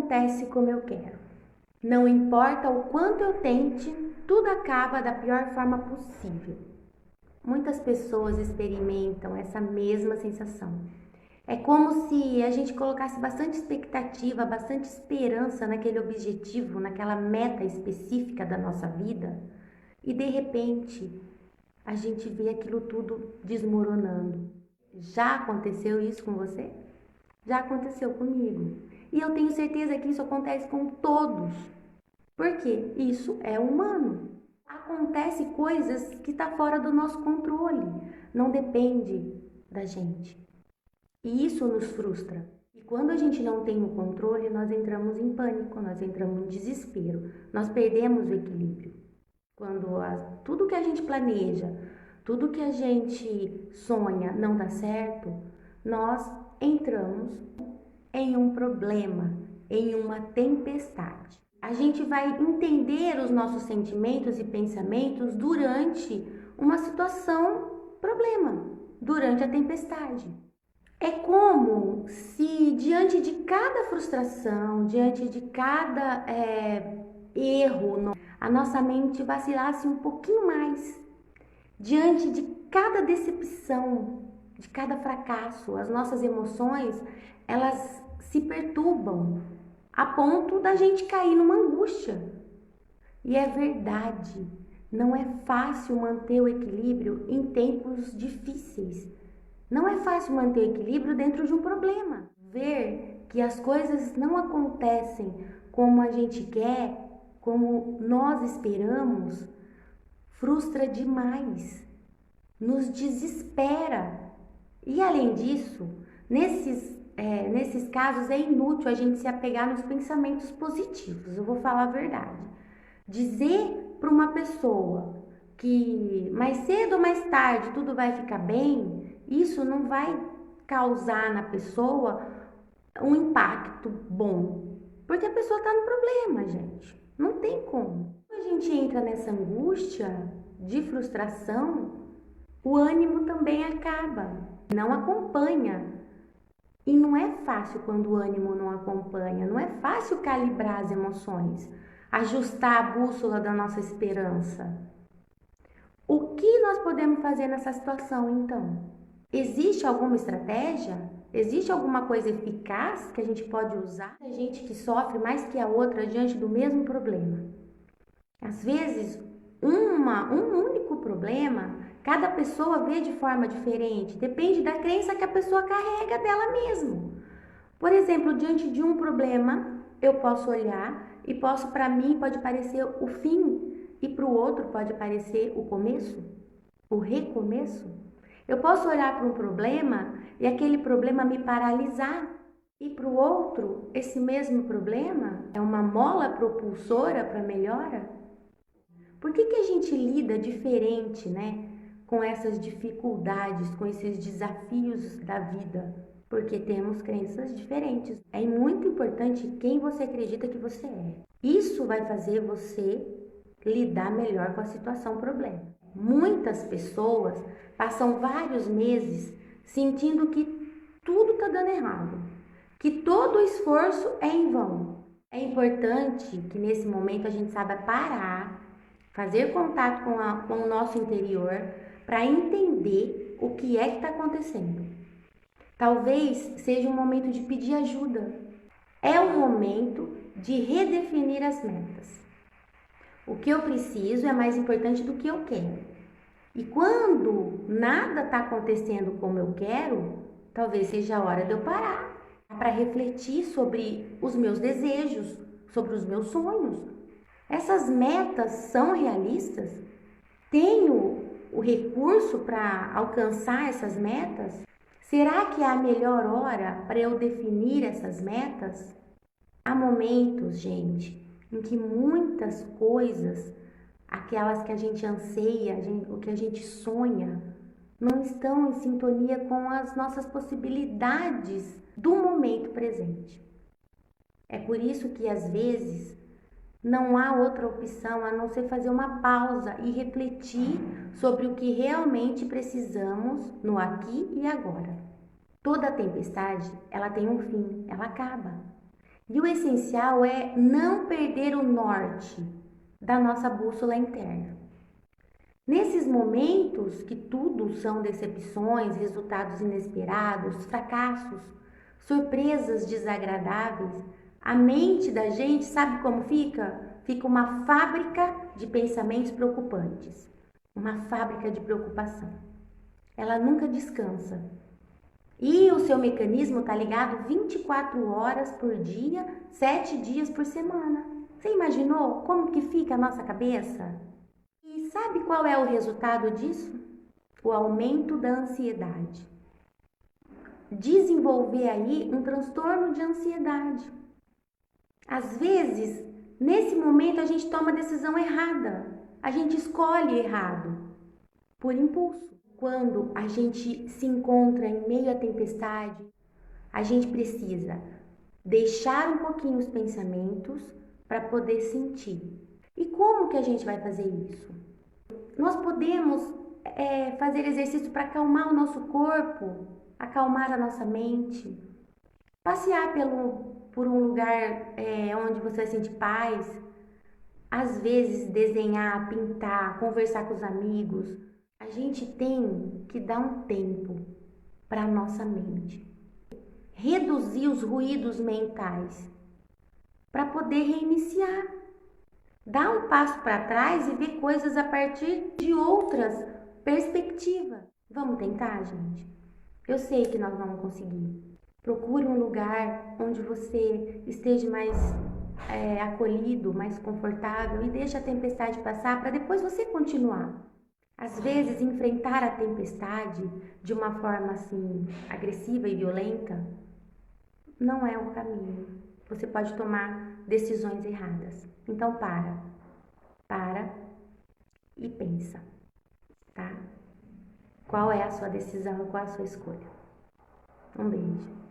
acontece como eu quero. Não importa o quanto eu tente, tudo acaba da pior forma possível. Muitas pessoas experimentam essa mesma sensação. É como se a gente colocasse bastante expectativa, bastante esperança naquele objetivo, naquela meta específica da nossa vida, e de repente a gente vê aquilo tudo desmoronando. Já aconteceu isso com você? Já aconteceu comigo. E eu tenho certeza que isso acontece com todos. Porque isso é humano. Acontece coisas que estão fora do nosso controle. Não depende da gente. E isso nos frustra. E quando a gente não tem o controle, nós entramos em pânico, nós entramos em desespero. Nós perdemos o equilíbrio. Quando tudo que a gente planeja, tudo que a gente sonha não dá certo, nós entramos em um problema, em uma tempestade. A gente vai entender os nossos sentimentos e pensamentos durante uma situação problema, durante a tempestade. É como se diante de cada frustração, diante de cada erro, a nossa mente vacilasse um pouquinho mais. Diante de cada decepção, de cada fracasso, as nossas emoções, elas se perturbam a ponto da gente cair numa angústia. E é verdade, não é fácil manter o equilíbrio em tempos difíceis. Não é fácil manter o equilíbrio dentro de um problema. Ver que as coisas não acontecem como a gente quer, como nós esperamos, frustra demais, nos desespera. E além disso, nesses casos é inútil a gente se apegar nos pensamentos positivos, eu vou falar a verdade. Dizer para uma pessoa que mais cedo ou mais tarde tudo vai ficar bem, isso não vai causar na pessoa um impacto bom, porque a pessoa está no problema, gente. Não tem como. Quando a gente entra nessa angústia de frustração, o ânimo também acaba, não acompanha. E não é fácil quando o ânimo não acompanha, não é fácil calibrar as emoções, ajustar a bússola da nossa esperança. O que nós podemos fazer nessa situação então? Existe alguma estratégia? Existe alguma coisa eficaz que a gente pode usar? Tem gente que sofre mais que a outra diante do mesmo problema. Às vezes, um único problema, cada pessoa vê de forma diferente, depende da crença que a pessoa carrega dela mesma. Por exemplo, diante de um problema, eu posso olhar e para mim pode parecer o fim e para o outro pode parecer o começo, o recomeço. Eu posso olhar para um problema e aquele problema me paralisar. E para o outro, esse mesmo problema é uma mola propulsora para melhora. Por que a gente lida diferente, né, com essas dificuldades, com esses desafios da vida? Porque temos crenças diferentes. É muito importante quem você acredita que você é. Isso vai fazer você lidar melhor com a situação problema. Muitas pessoas passam vários meses sentindo que tudo está dando errado, que todo o esforço é em vão. É importante que nesse momento a gente saiba parar, fazer contato com o nosso interior para entender o que é que está acontecendo. Talvez seja um momento de pedir ajuda. É o momento de redefinir as metas. O que eu preciso é mais importante do que eu quero. E quando nada está acontecendo como eu quero, talvez seja a hora de eu parar para refletir sobre os meus desejos, sobre os meus sonhos. Essas metas são realistas? Tenho o recurso para alcançar essas metas? Será que é a melhor hora para eu definir essas metas? Há momentos, gente, em que muitas coisas, aquelas que a gente anseia, o que a gente sonha, não estão em sintonia com as nossas possibilidades do momento presente. É por isso que às vezes não há outra opção a não ser fazer uma pausa e refletir sobre o que realmente precisamos no aqui e agora. Toda tempestade, ela tem um fim, ela acaba. E o essencial é não perder o norte da nossa bússola interna. Nesses momentos que tudo são decepções, resultados inesperados, fracassos, surpresas desagradáveis, a mente da gente sabe como fica? Fica uma fábrica de pensamentos preocupantes, uma fábrica de preocupação. Ela nunca descansa. E o seu mecanismo está ligado 24 horas por dia, 7 dias por semana. Você imaginou como que fica a nossa cabeça? E sabe qual é o resultado disso? O aumento da ansiedade. Desenvolver aí um transtorno de ansiedade. Às vezes, nesse momento, a gente toma a decisão errada. A gente escolhe errado, por impulso. Quando a gente se encontra em meio à tempestade, a gente precisa deixar um pouquinho os pensamentos para poder sentir. E como que a gente vai fazer isso? Nós podemos fazer exercício para acalmar o nosso corpo, acalmar a nossa mente, passear por um lugar onde você sente paz, às vezes desenhar, pintar, conversar com os amigos. A gente tem que dar um tempo para a nossa mente, reduzir os ruídos mentais para poder reiniciar. Dar um passo para trás e ver coisas a partir de outras perspectivas. Vamos tentar, gente? Eu sei que nós vamos conseguir. Procure um lugar onde você esteja mais acolhido, mais confortável e deixe a tempestade passar para depois você continuar. Às vezes, enfrentar a tempestade de uma forma assim agressiva e violenta não é o caminho. Você pode tomar decisões erradas. Então para e pensa, tá? Qual é a sua decisão e qual é a sua escolha? Um beijo.